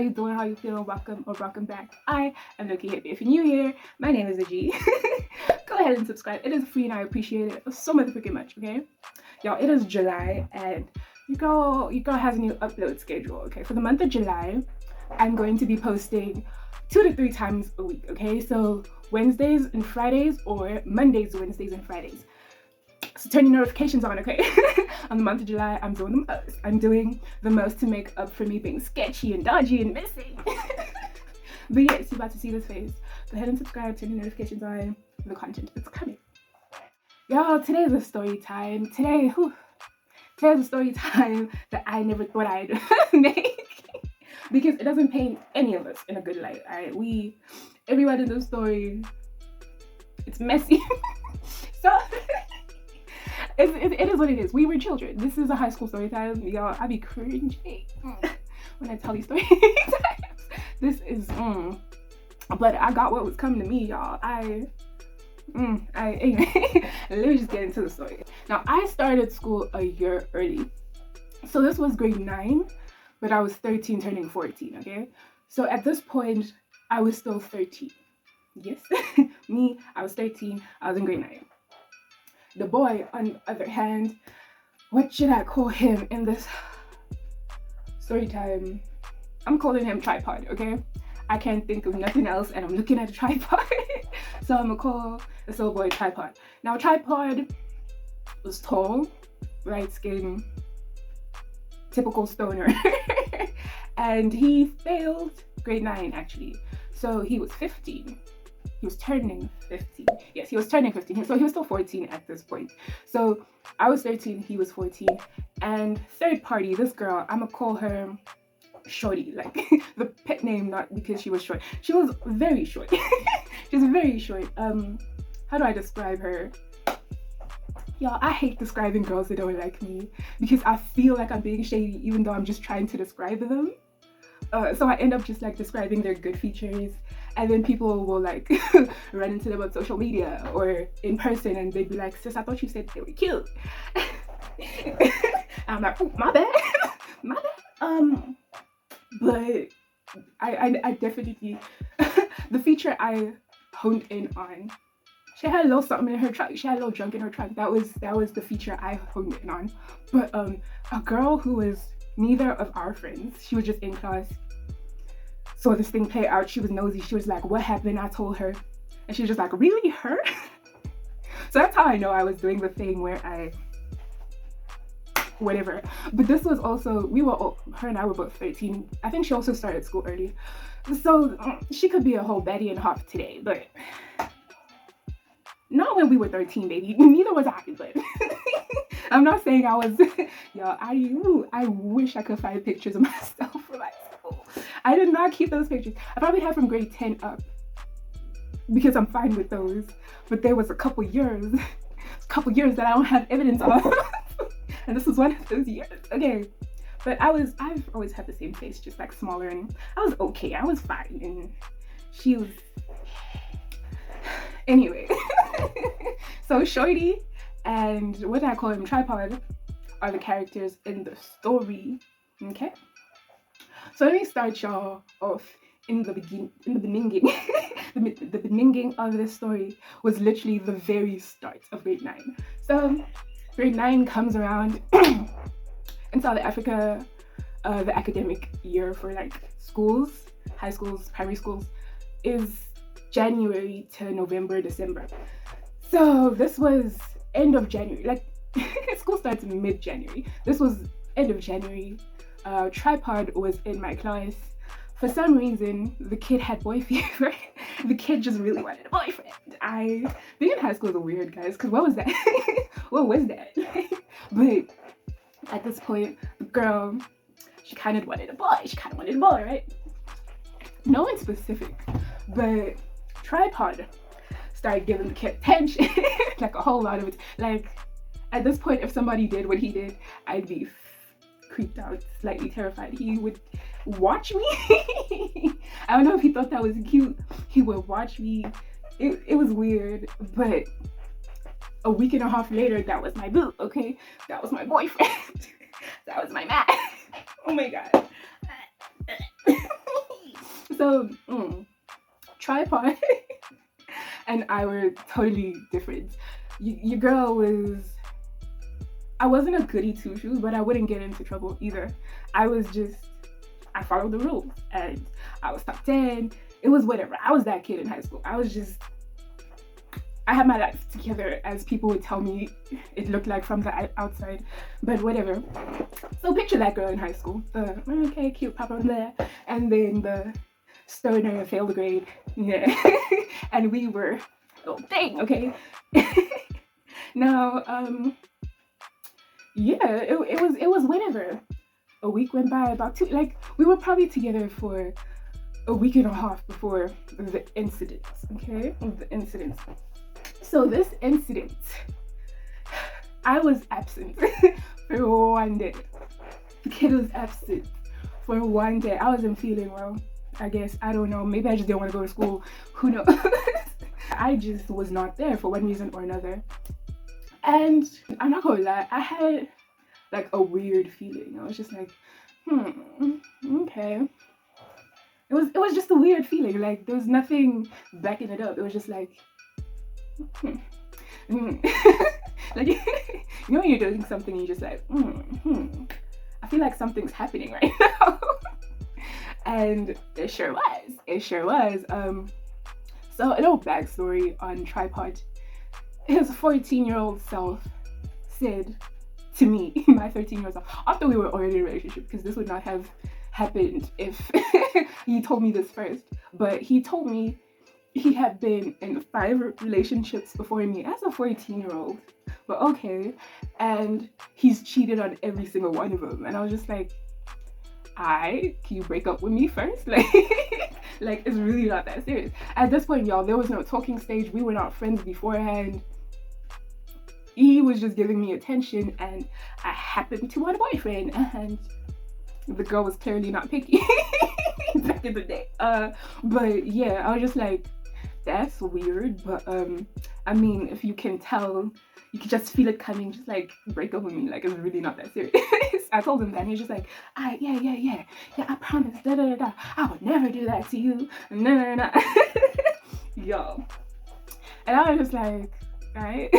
you doing? How you feeling? Welcome back. I am Loki. If you're new here, my name is Aji. Go ahead and subscribe. It is free and I appreciate it so freaking much, okay? Y'all, it is July and your girl has a new upload schedule, okay? For the month of July, I'm going to be posting 2 to 3 times a week, okay? So Wednesdays and Fridays or Mondays, Wednesdays, and Fridays. So turn your notifications on, okay? On the month of July, I'm doing the most. I'm doing the most to make up for me being sketchy and dodgy and missing. But yes, you're about to see this face. Go ahead and subscribe, turn your notifications on. The content is coming. Y'all, today is a story time. Today's a story time that I never thought I'd make. Because it doesn't paint any of us in a good light, alright? Everyone in the story, it's messy. So it is what it is. We were children. This is a high school story time. Y'all, I be cringing when I tell these story times. This is, but I got what was coming to me, y'all. Anyway, let me just get into the story. Now, I started school a year early. So this was grade 9, but I was 13 turning 14, okay? So at this point, I was still 13. Yes, me, I was 13, I was in grade 9. The boy, on the other hand, what should I call him in this story time? I'm calling him Tripod, okay? I can't think of nothing else and I'm looking at a tripod. So I'm gonna call this little boy Tripod. Now, Tripod was tall, light skin, typical stoner. And he failed grade 9 actually. So he was 15. He was turning 15. Yes, he was turning 15. So he was still 14 at this point. So I was 13, he was 14. And third party, this girl, I'm gonna call her Shorty. Like the pet name, not because she was short. She was very short. She was very short. How do I describe her? Y'all, I hate describing girls that don't like me because I feel like I'm being shady even though I'm just trying to describe them. So I end up just like describing their good features, and then people will like run into them on social media or in person and they'd be like, sis, I thought you said they were cute. I'm like, oh, my bad. My bad. But I definitely the feature I honed in on, she had a little something in her trunk. She had a little junk in her trunk. That was the feature I honed in on. But a girl who was neither of our friends, she was just in class, saw this thing play out. She was nosy. She was like, what happened? I told her. And she was just like, really, her? So that's how I know I was doing the thing where whatever. But this was also, her and I were both 13. I think she also started school early. So she could be a whole Betty and Hop today, but not when we were 13, baby. Neither was I, but I'm not saying I was, y'all, I wish I could find pictures of myself from my school. I did not keep those pictures. I probably have from grade 10 up because I'm fine with those. But there was a couple years that I don't have evidence of. And this was one of those years. Okay. But I've always had the same face, just like smaller, and I was okay. I was fine. And she was, anyway. So Shorty and what I call him, Tripod, are the characters in the story. Okay. So let me start y'all off in the beginning. The beginning of this story was literally the very start of grade 9. So grade 9 comes around in South Africa. The academic year for like schools, high schools, primary schools, is January to November, December. So this was end of January. Like school starts in mid-January. This was end of January. Tripod was in my class. For some reason, the kid had boy fever. The kid just really wanted a boyfriend. Being in high school is weird, guys, because what was that? What was that? But at this point, the girl, she kind of wanted a boy, right? No one specific, but Tripod started giving the kid attention, like a whole lot of it. Like at this point, if somebody did what he did, I'd be creeped out, slightly terrified. He would watch me. I don't know if he thought that was cute. He would watch me. It was weird, but a week and a half later, that was my boo, okay? That was my boyfriend. That was my man. Oh my god. So tripod and I were totally different. Your girl was, I wasn't a goody two shoes, but I wouldn't get into trouble either. I followed the rules and I was top 10. It was whatever. I was that kid in high school. I had my life together, as people would tell me it looked like from the outside, but whatever. So picture that girl in high school. The, okay, cute pop on there. And then the stoner failed the grade. Yeah. And we were, oh dang, okay. Now, yeah, it was whenever. A week went by, about two, like, we were probably together for a week and a half before the incident, okay? The incident. So this incident, I was absent for one day. The kid was absent for one day. I wasn't feeling well, I guess. I don't know. Maybe I just didn't want to go to school. Who knows? I just was not there for one reason or another. And I'm not gonna lie, I had like a weird feeling. I was just like, okay. It was just a weird feeling. Like there was nothing backing it up. It was just like, like you know when you're doing something, you're just like, I feel like something's happening right now. And it sure was. It sure was. So a little backstory on tripod. His 14-year-old self said to me, my 13-year-old self, after we were already in a relationship, because this would not have happened if he told me this first, but he told me he had been in 5 relationships before me as a 14-year-old, but okay, and he's cheated on every single one of them. And I was just like, can you break up with me first? Like it's really not that serious. At this point, y'all, there was no talking stage. We were not friends beforehand. He was just giving me attention, and I happened to want a boyfriend, and the girl was clearly not picky back in the day. But yeah, I was just like, that's weird. But I mean, if you can tell, you can just feel it coming, just like break up with me. Like it's really not that serious. I told him that, and he was just like, yeah, I promise, I would never do that to you. No. Yo. And I was just like, alright.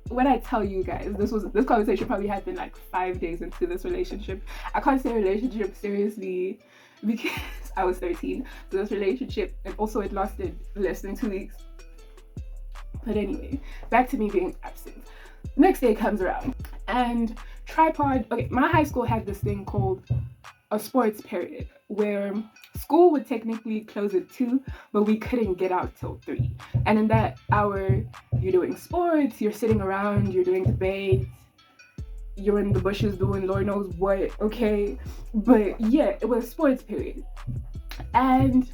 When I tell you guys, this conversation probably happened like 5 days into this relationship. I can't say relationship seriously because I was 13. So this relationship, and also it lasted less than 2 weeks. But anyway, back to me being absent. Next day comes around, and tripod, okay, my high school had this thing called a sports period where school would technically close at 2, but we couldn't get out till 3. And in that hour, you're doing sports, you're sitting around, you're doing debates, you're in the bushes doing Lord knows what, okay? But yeah, it was sports period. And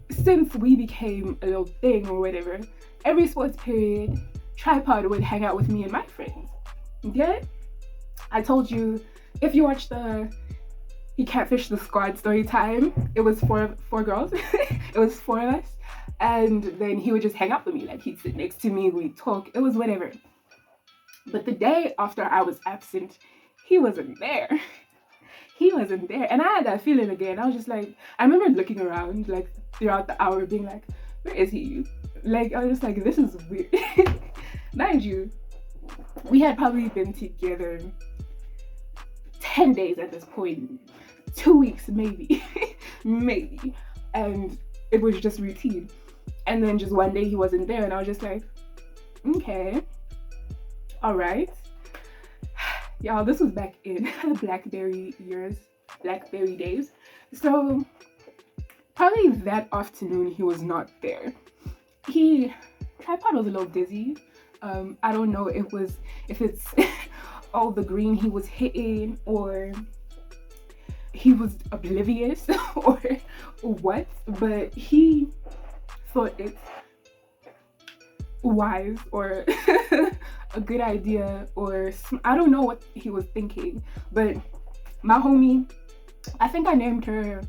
since we became a little thing or whatever, every sports period, tripod would hang out with me and my friends. Okay? I told you, if you watch He Catfished the Squad Storytime, it was four girls. It was 4 of us. And then he would just hang out with me. Like he'd sit next to me, we'd talk, it was whatever. But the day after I was absent, he wasn't there. He wasn't there. And I had that feeling again. I was just like, I remember looking around like throughout the hour being like, where is he? Like, I was just like, this is weird. Mind you, we had probably been together 10 days at this point, 2 weeks maybe, maybe. And it was just routine. And then just one day he wasn't there, and I was just like, okay, all right. Y'all, this was back in Blackberry days. So probably that afternoon he was not there. Tripod was a little dizzy. I don't know if it's all the green he was hitting, or he was oblivious or what, but he thought it's wise or a good idea, or I don't know what he was thinking. But my homie, I think I named her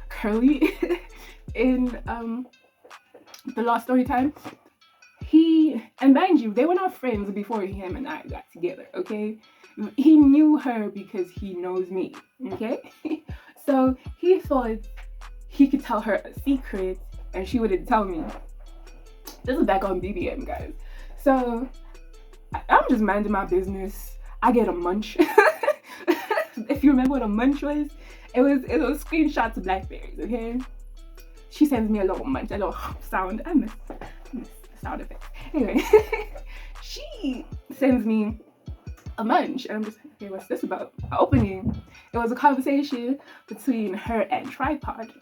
Curly in the last story time. And mind you, they were not friends before him and I got together, okay? He knew her because he knows me, okay? So he thought he could tell her a secret and she wouldn't tell me. This is back on BBM, guys. So I'm just minding my business. I get a munch. If you remember what a munch was, it was screenshots of blackberries, okay? She sends me a little munch, a little sound. I miss the sound effects. Anyway, she sends me a munch, and I'm just like, okay, what's this about? Opening. It was a conversation between her and Tripod.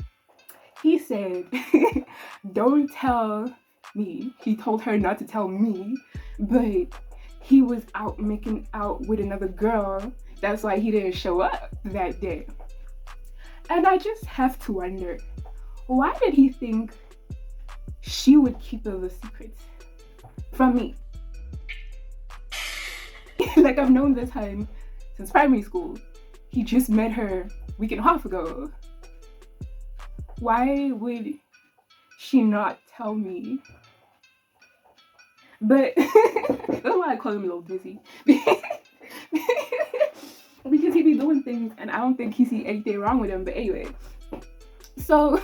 He said, don't tell me. He told her not to tell me, but he was out making out with another girl. That's why he didn't show up that day. And I just have to wonder, why did he think she would keep those secrets from me? Like, I've known this hun since primary school. He just met her a week and a half ago. Why would she not tell me? But that's why I call him a little dizzy. Because he be doing things and I don't think he see anything wrong with him. But anyway, so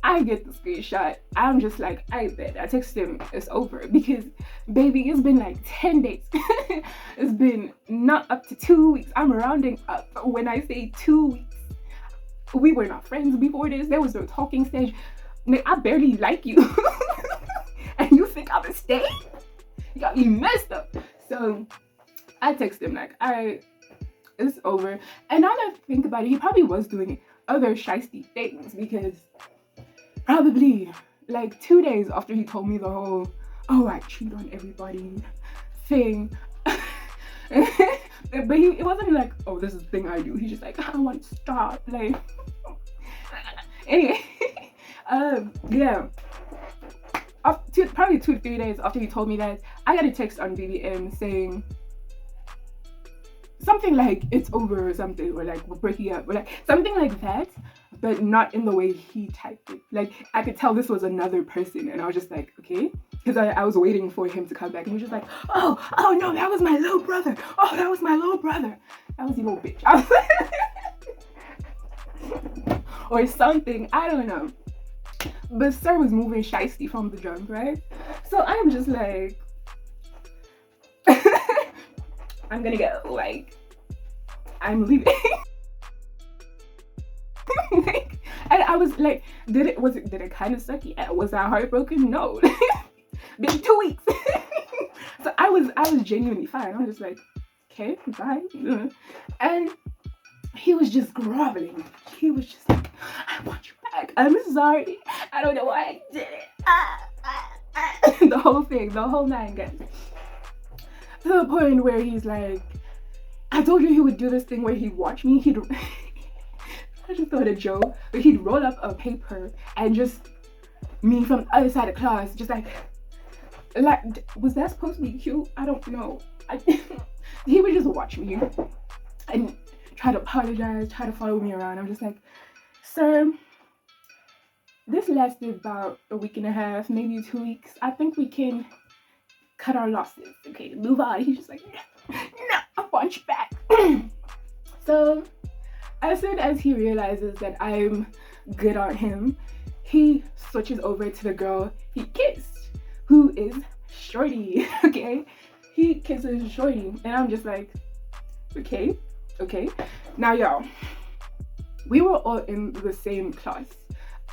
I get the screenshot. I'm just like, I bet. I text him, it's over. Because, baby, it's been like 10 days. It's been not up to 2 weeks. I'm rounding up when I say 2 weeks. We were not friends before this. There was no talking stage. I barely like you. And you think I'm a stay? You got me messed up. So I text him like, it's over. And now that I think about it, he probably was doing other shiesty things, because probably like 2 days after he told me the whole, oh, I cheat on everybody thing. But it wasn't like, oh, this is the thing I do. He's just like, I want to stop. Like, anyway, yeah. Probably 2 to 3 days after he told me that, I got a text on BBM saying something like, it's over or something, or like, we're breaking up, or like something like that, but not in the way he typed it. Like, I could tell this was another person, and I was just like, okay, because I was waiting for him to come back, and he was just like, oh no, that was my little brother. Oh, that was my little brother. That was the little bitch. I was like, or something, I don't know. But sir was moving shiesty from the jump, right? So I'm just like, I'm gonna go, like, I'm leaving. Like, and I was like, did it kind of suck? Yeah. Was I heartbroken? No. Been 2 weeks. So I was genuinely fine. I was just like, okay, bye. And he was just groveling. He was just like, I want you back. I'm sorry. I don't know why I did it. The whole thing, the whole 9, guys. To the point where he's like, I told you he would do this thing where he'd watch me. I just thought a joke, but he'd roll up a paper and just me from the other side of class, just like, was that supposed to be cute? I don't know. He would just watch me and try to apologize, try to follow me around. I'm just like, sir, this lasted about a week and a half, maybe 2 weeks. I think we can cut our losses, okay, move on. He's just like, no, I want you back. So as soon as he realizes that I'm good on him, he switches over to the girl he kissed, who is Shorty. Okay, he kisses Shorty, and I'm just like, okay. Now, y'all, we were all in the same class.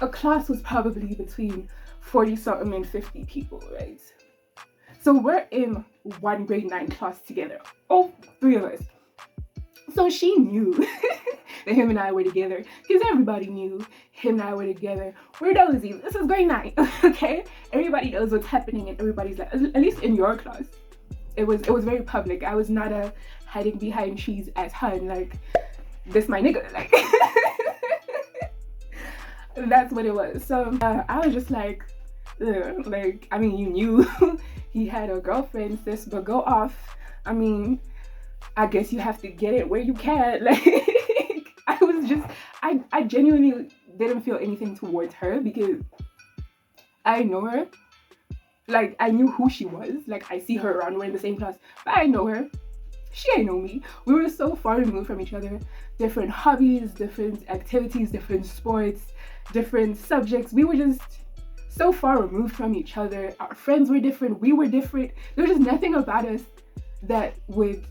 A class was probably between 40 something and 50 people, right? So we're in one grade 9 class together, all 3 of us. So she knew that him and I were together, because everybody knew him and I were together. We're nosy. This is grade 9, okay? Everybody knows what's happening in everybody's life. At least in your class, it was very public. I was not a hiding behind cheese as hun, like, this my nigga, like. That's what it was. So I was just like, like, I mean, you knew he had a girlfriend, sis, but go off. I mean, I guess you have to get it where you can. Like, I genuinely didn't feel anything towards her, because I know her. Like, I knew who she was. Like, I see her around, we're in the same class, but I know her. She ain't know me. We were so far removed from each other. Different hobbies, different activities, different sports, different subjects. We were just so far removed from each other. Our friends were different. We were different. There was just nothing about us that would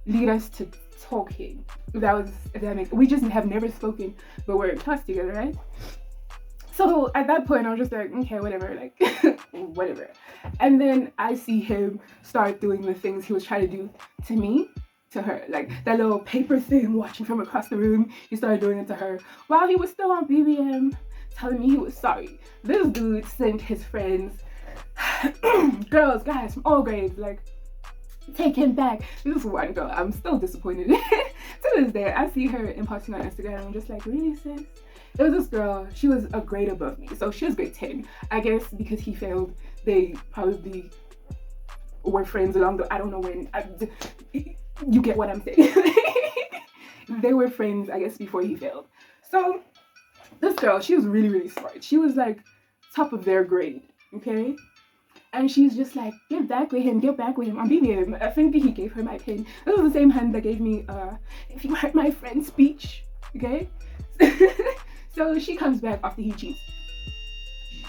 lead us to talking. If that makes, we just have never spoken, but we're in class together, right? So at that point, I was just like, okay, whatever, like, whatever. And then I see him start doing the things he was trying to do to me, to her. Like that little paper thing, watching from across the room. He started doing it to her while he was still on BBM, telling me he was sorry. This dude sent his friends, girls, guys from all grades, like, take him back. This is one girl I'm still disappointed in. To this day, I see her in posting on Instagram, and I'm just like, really, sis? It was this girl, she was a grade above me, so she was grade 10. I guess because he failed, they probably were friends along the, I don't know when, you get what I'm saying. They were friends, I guess, before he failed. So this girl, she was really, really smart. She was like top of their grade, okay? And she's just like, get back with him on BBM. I think he gave her my pin. This was the same hand that gave me, if you heard my friend's speech, okay? So she comes back after he cheats.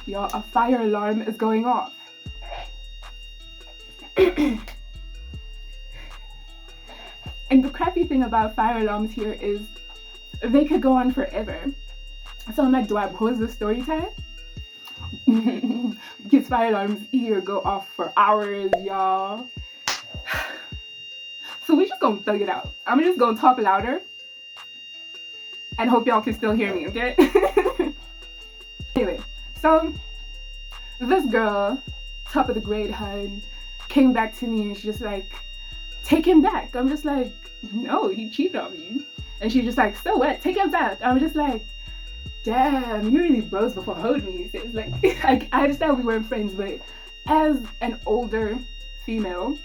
Y'all, a fire alarm is going off. And the crappy thing about fire alarms here is they could go on forever. So I'm like, do I pause the story time? Because fire alarms here go off for hours, y'all. So we just gonna thug it out. I'm just gonna talk louder and hope y'all can still hear me, okay? Anyway, so this girl, top of the grade hun, came back to me and she's just like, take him back. I'm just like, no, he cheated on me. And she's just like, so what? Take him back. I'm just like, damn, you really bros before hold me. So it's like, I understand we weren't friends, but as an older female,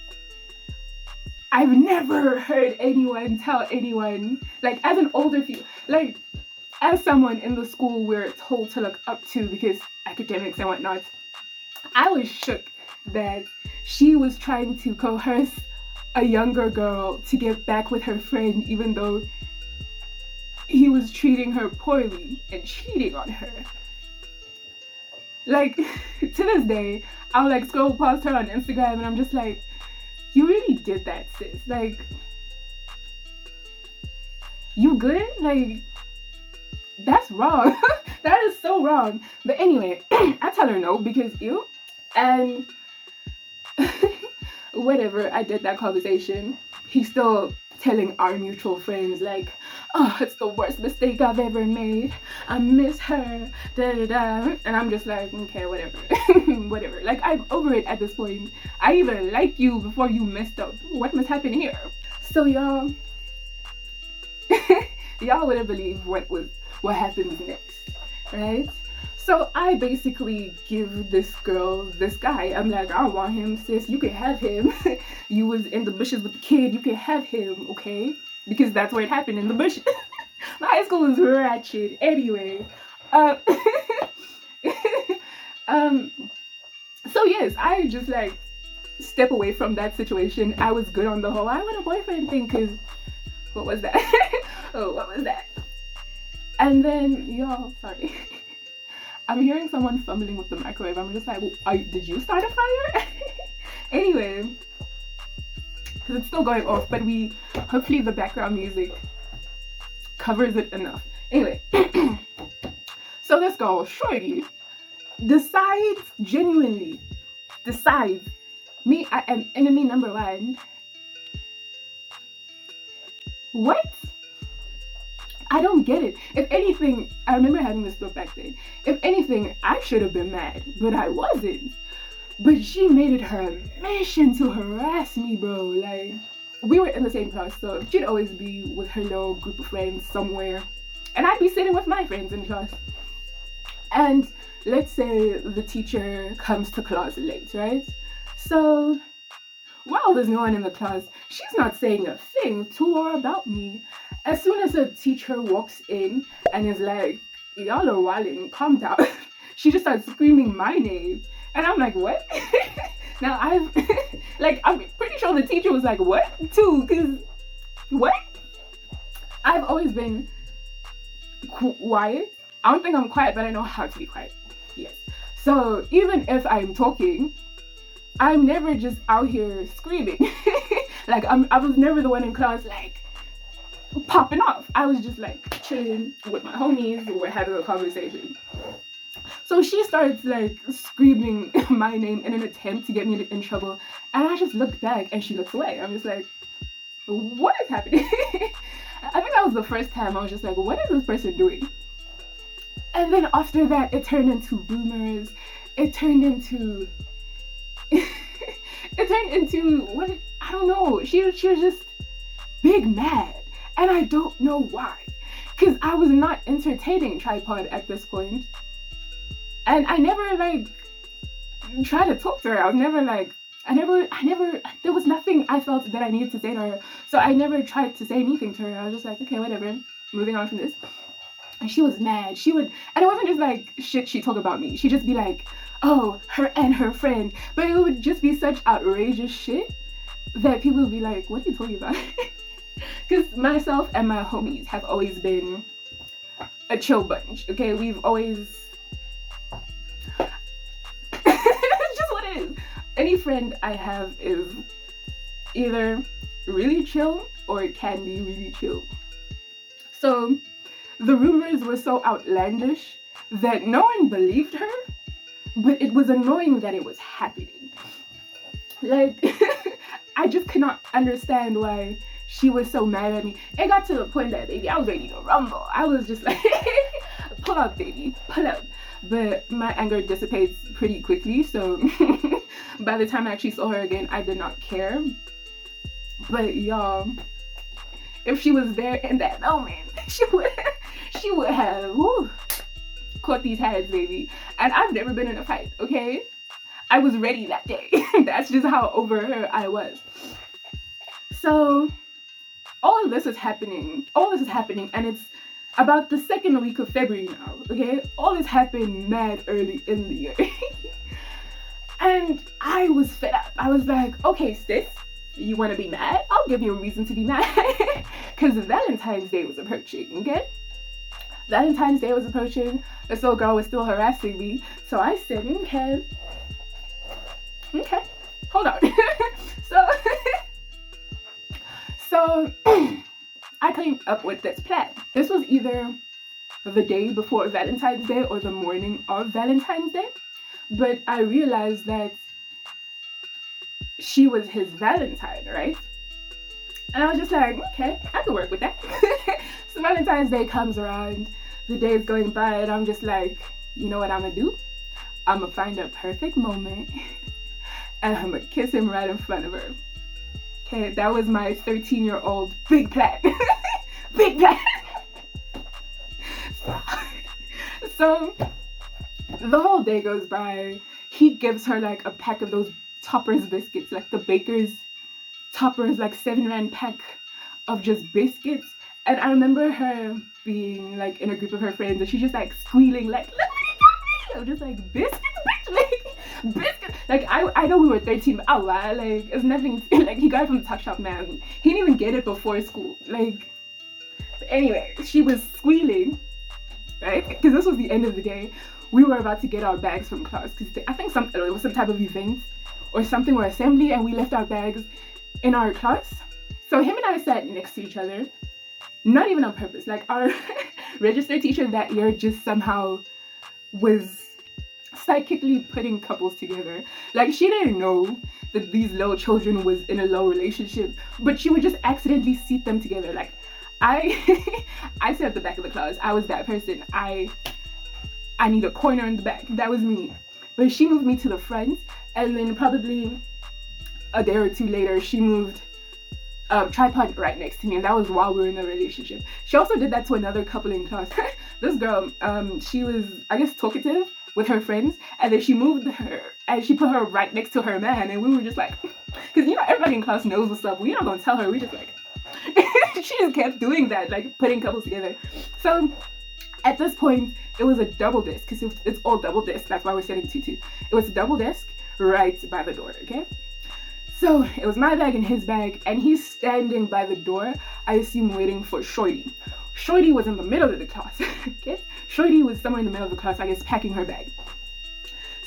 I've never heard anyone tell anyone, like, as an older female, like, as someone in the school we're told to look up to because academics and whatnot, I was shook that she was trying to coerce a younger girl to get back with her friend, even though he was treating her poorly and cheating on her. Like, to this day, I'll like scroll past her on Instagram and I'm just like, you really did that, sis. Like, you good? Like, that's wrong. That is so wrong. But anyway, I tell her no because ew. And whatever, I did that conversation. He's still telling our mutual friends like, oh, it's the worst mistake I've ever made. I miss her, da da da. And I'm just like, okay, whatever. Whatever. Like, I'm over it at this point. I even like you before you messed up. What must happen here? So y'all, y'all wouldn't believe what happens next, right? So I basically give this guy, I'm like, I don't want him, sis, you can have him. You was in the bushes with the kid, you can have him, okay? Because that's where it happened, in the bushes. My high school was ratchet. Anyway. So yes, I just like step away from that situation. I was good on the whole I want a boyfriend thing, because what was that? Oh, what was that? And then, y'all, sorry. I'm hearing someone fumbling with the microwave. I'm just like, did you start a fire? Anyway, because it's still going off, but hopefully the background music covers it enough. Anyway, so this girl, Shorty, genuinely decides, me, I am enemy number one. What? I don't get it. If anything, I remember having this thought back then. If anything, I should have been mad, but I wasn't. But she made it her mission to harass me, bro. Like, we were in the same class, so she'd always be with her little group of friends somewhere, and I'd be sitting with my friends in class. And let's say the teacher comes to class late, right? So while there's no one in the class, she's not saying a thing to or about me. As soon as a teacher walks in and is like, y'all are wilding, calm down, she just starts screaming my name. And I'm like, what? Now I've like I'm pretty sure the teacher was like, what? Too, because what? I've always been quiet. I don't think I'm quiet, but I know how to be quiet. Yes. So even if I'm talking, I'm never just out here screaming. Like I was never the one in class like popping off. I was just like chilling with my homies. We're having a conversation. So she starts like screaming my name in an attempt to get me in trouble, and I just looked back and she looks away. I'm just like, what is happening? I think that was the first time I was just like, what is this person doing? And then after that, it turned into rumors. It turned into what? I don't know. She was just big mad, and I don't know why. Because I was not entertaining Tripod at this point. And I never like tried to talk to her. I was never like, I never, there was nothing I felt that I needed to say to her. So I never tried to say anything to her. I was just like, okay, whatever, moving on from this. And she was mad. She would, and it wasn't just like shit she talked about me. She'd just be like, oh, her and her friend. But it would just be such outrageous shit that people would be like, what are you talking about? Because myself and my homies have always been a chill bunch, okay? We've always, it's just what it is. Any friend I have is either really chill or it can be really chill. So the rumors were so outlandish that no one believed her, but it was annoying that it was happening. Like, I just could not understand why she was so mad at me. It got to the point that, baby, I was ready to rumble. I was just like, pull up, baby, pull up. But my anger dissipates pretty quickly, so by the time I actually saw her again, I did not care. But y'all, if she was there in that moment, she would have caught these heads, baby. And I've never been in a fight, okay? I was ready that day. That's just how over her I was. So all of this is happening, and it's about the second week of February now, okay? All this happened mad early in the year. And I was fed up. I was like, okay, sis, you want to be mad? I'll give you a reason to be mad. Because Valentine's Day was approaching, okay? Valentine's Day was approaching. This little girl was still harassing me. So I said, okay, hold on. So I came up with this plan. This was either the day before Valentine's Day or the morning of Valentine's Day. But I realized that she was his Valentine, right? And I was just like, okay, I can work with that. So Valentine's Day comes around, the day is going by, and I'm just like, you know what I'm gonna do? I'm gonna find a perfect moment and I'm gonna kiss him right in front of her. Okay, that was my 13-year-old big plan. Big plan. So the whole day goes by. He gives her like a pack of those Toppers biscuits, like the baker's Toppers, like 7 rand pack of just biscuits. And I remember her being like in a group of her friends and she's just like squealing like, look what he got me. I'm just like, biscuits, bitch, like biscuits. Like I know we were 13, but like it's nothing. Like he got it from the Tuck Shop, man. He didn't even get it before school. Like, but anyway, she was squealing, right? Because this was the end of the day. We were about to get our bags from class because I think it was some type of event or something or assembly, and we left our bags in our class. So him and I sat next to each other, not even on purpose. Like our register teacher that year just somehow was psychically putting couples together. Like she didn't know that these little children was in a low relationship, but she would just accidentally seat them together. Like I sat at the back of the class. I was that person. I need a corner in the back. That was me. But she moved me to the front, and then probably a day or two later, she moved Tripod right next to me, and that was while we were in a relationship. She also did that to another couple in class. This girl, she was, I guess, talkative with her friends, and then she moved her, and she put her right next to her man, and we were just like, because everybody in class knows what's up. We're not gonna tell her. We just like, she just kept doing that, like putting couples together. So at this point, it was a double disc, because it's all double disc. That's why we're setting 2-2. It was a double disc right by the door, okay? So it was my bag and his bag, and he's standing by the door, I assume waiting for Shorty. Shorty was in the middle of the class, okay? Shorty was somewhere in the middle of the class, I guess, packing her bag.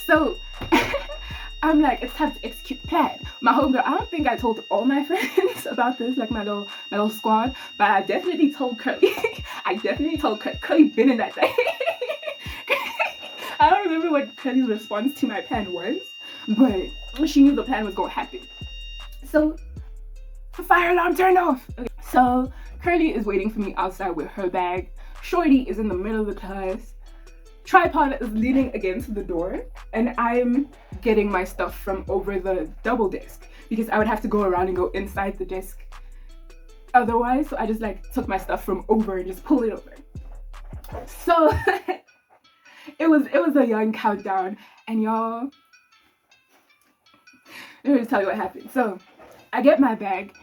So I'm like, it's time to execute plan. My homegirl, I don't think I told all my friends about this, like my little squad, but I definitely told Curly. I definitely told Curly. Curly been in that day. I don't remember what Curly's response to my plan was, but she knew the plan was gonna happen. So the fire alarm turned off. Okay. So Curly is waiting for me outside with her bag. Shorty is in the middle of the class. Tripod is leaning against the door, and I'm getting my stuff from over the double desk because I would have to go around and go inside the desk otherwise. So I just like took my stuff from over and just pulled it over. So it was a young countdown, and y'all, let me just tell you what happened. So I get my bag,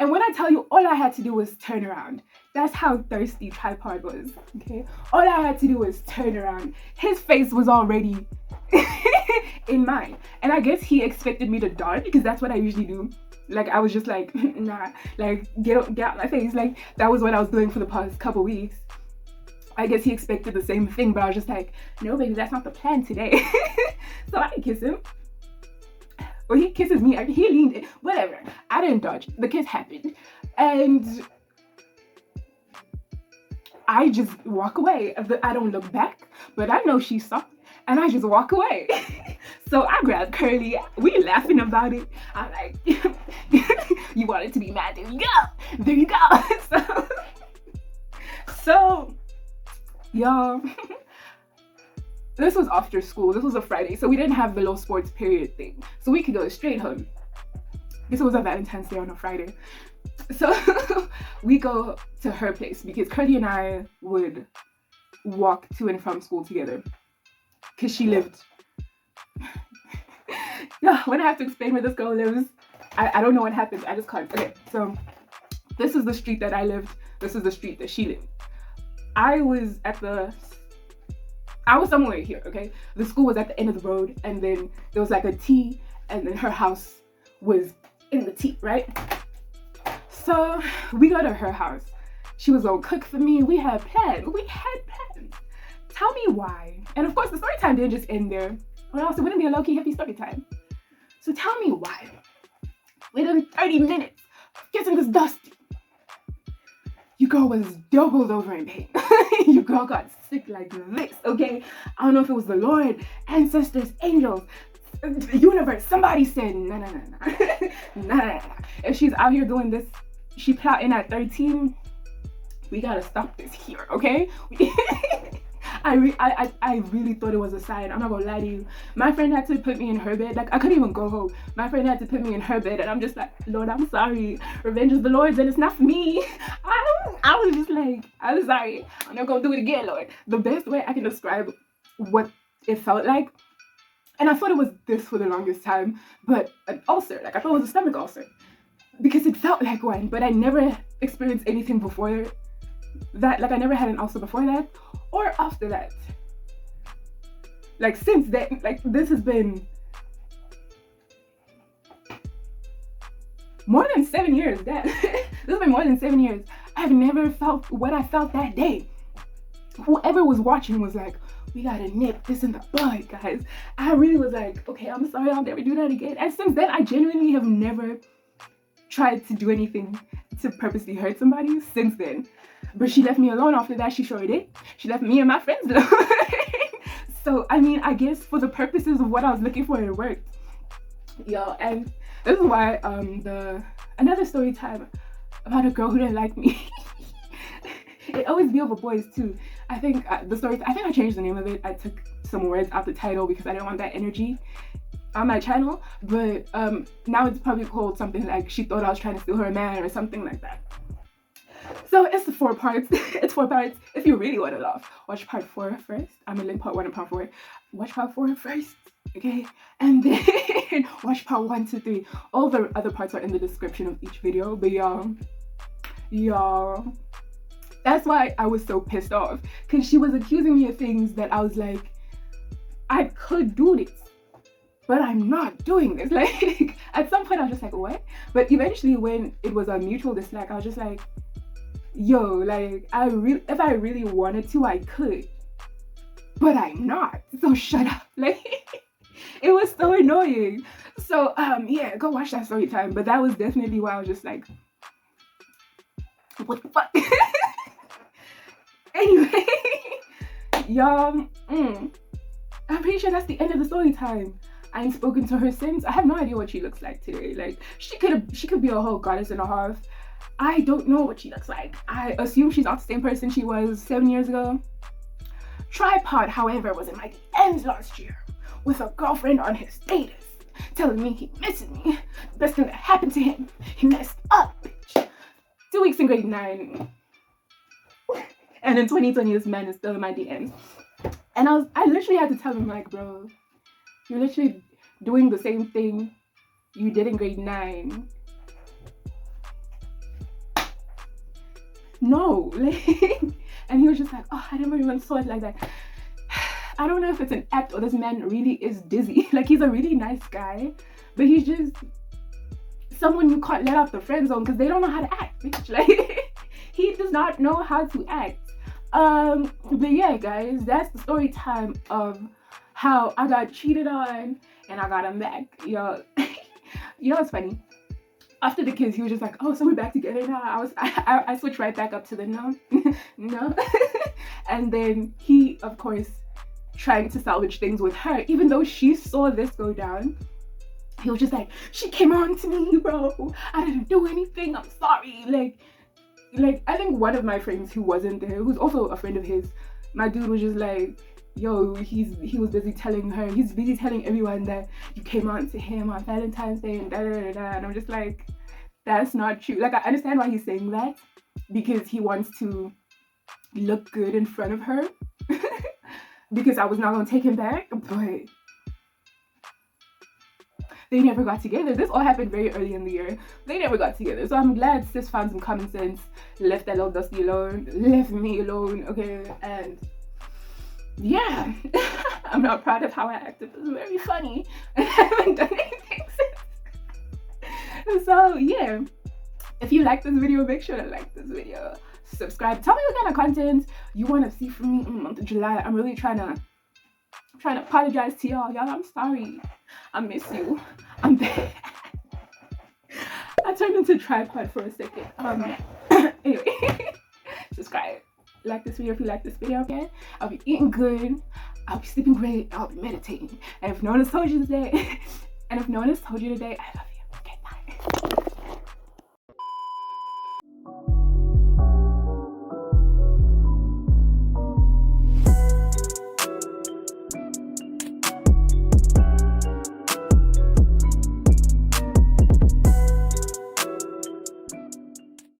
and when I tell you, all I had to do was turn around. That's how thirsty Tripod was, okay? All I had to do was turn around. His face was already in mine. And I guess he expected me to dodge because that's what I usually do. Like, I was just like, nah, like, get out my face. Like, that was what I was doing for the past couple weeks. I guess he expected the same thing, but I was just like, no, baby, that's not the plan today. So I kiss him. Or he kisses me. He leaned in. Whatever. I didn't dodge. The kiss happened. And I just walk away. I don't look back, but I know she saw, and I just walk away. So I grabbed Curly. We laughing about it. I'm like, you wanted to be mad? There you go. There you go. So y'all, this was after school. This was a Friday, so we didn't have the little sports period thing, so we could go straight home. This was a Valentine's Day on a Friday. So we go to her place because Curly and I would walk to and from school together because she lived. Yeah, when I have to explain where this girl lives, I don't know what happened. I just can't. Okay, so this is the street that I lived. This is the street that she lived. I was somewhere here, okay? The school was at the end of the road, and then there was like a T, and then her house was in the T, right? So we go to her house. She was gonna cook for me. We had plans. Tell me why. And of course, the story time didn't just end there. Or else it wouldn't be a low-key hippie story time. So tell me why. Within 30 minutes, getting this dusty, your girl was doubled over in pain. Your girl got sick like this, okay? I don't know if it was the Lord, ancestors, angels, the universe. Somebody said, nah. If she's out here doing this, she plotting at 13, we gotta stop this here, okay? I really thought it was a sign. I'm not gonna lie to you. My friend had to put me in her bed. Like, I couldn't even go home. My friend had to put me in her bed, and I'm just like, Lord, I'm sorry. Revenge is the Lord's, and it's not for me. I was just like, I'm sorry. I'm not gonna do it again, Lord. The best way I can describe what it felt like, and I thought it was this for the longest time, but an ulcer. Like, I thought it was a stomach ulcer because it felt like one, but I never experienced anything before that. Like, I never had an ulcer before that or after that. Like, since then, like, this has been more than 7 years. This has been more than 7 years. I've never felt what I felt that day. Whoever was watching was like, we gotta nip this in the bud, guys. I really was like, okay, I'm sorry, I'll never do that again. And since then, I genuinely have never tried to do anything to purposely hurt somebody since then. But she left me alone after that. She sure did. She left me and my friends alone. So, I mean, I guess for the purposes of what I was looking for, it worked. Yo, and this is why another story time about a girl who didn't like me. It always be over boys too. I think I changed the name of it. I took some words out the title because I didn't want that energy on my channel. But now it's probably called something like She Thought I Was Trying to Steal Her Man or something like that. So it's 4 parts. It's 4 parts. If you really want to laugh, watch part 4 first. I'm gonna link part 1 and part 4. Watch part 4 first, okay? And then watch part 1, 2, 3. All the other parts are in the description of each video. But y'all, that's why I was so pissed off, because she was accusing me of things that I was like, I could do this. but I'm not doing this. Like, at some point I was just like, what? But eventually when it was a mutual dislike, I was just like, yo, like, if I really wanted to, I could, but I'm not, so shut up. Like, it was so annoying. So yeah, go watch that story time. But that was definitely why I was just like, what the fuck? Anyway, y'all, I'm pretty sure that's the end of the story time. I ain't spoken to her since. I have no idea what she looks like today. Like, she could be a whole goddess and a half. I don't know what she looks like. I assume she's not the same person she was 7 years ago. Tripod, however, was in my DMs last year with a girlfriend on his status, telling me he misses me. The best thing that happened to him, he messed up, bitch. 2 weeks in grade 9. And in 2020, this man is still in my DMs. And I literally had to tell him, like, bro, you're literally doing the same thing you did in grade 9. No, like, and he was just like, oh, I never even saw it like that. I don't know if it's an act or this man really is dizzy. Like, he's a really nice guy, but he's just someone you can't let out the friend zone because they don't know how to act, bitch. Like, he does not know how to act. But yeah, guys, that's the story time of how I got cheated on and I got him back. Yo, you know what's funny? After the kids, he was just like, oh, so we're back together now. I switched right back up to the no. No. And then he, of course, trying to salvage things with her, even though she saw this go down. He was just like, she came on to me, bro. I didn't do anything. I'm sorry. Like I think one of my friends who wasn't there, who's also a friend of his, my dude was just like, yo, he was busy telling her, he's busy telling everyone that you came on to him on Valentine's Day and da da da da. And I'm just like, that's not true. Like, I understand why he's saying that, because he wants to look good in front of her. Because I was not gonna take him back, but they never got together. This all happened very early in the year. They never got together. So I'm glad sis found some common sense, left that little Dusty alone, left me alone, okay? And yeah, I'm not proud of how I acted. It was very funny. I haven't done anything since. So yeah, if you like this video, make sure to like this video. Subscribe. Tell me what kind of content you want to see from me in the month of July. I'm really trying to apologize to y'all. Y'all, I'm sorry. I miss you. I'm dead. I turned into tripod for a second. Anyway, subscribe. Like this video if you like this video, okay? I'll be eating good. I'll be sleeping great. I'll be meditating. And if no one has told you today, I love you.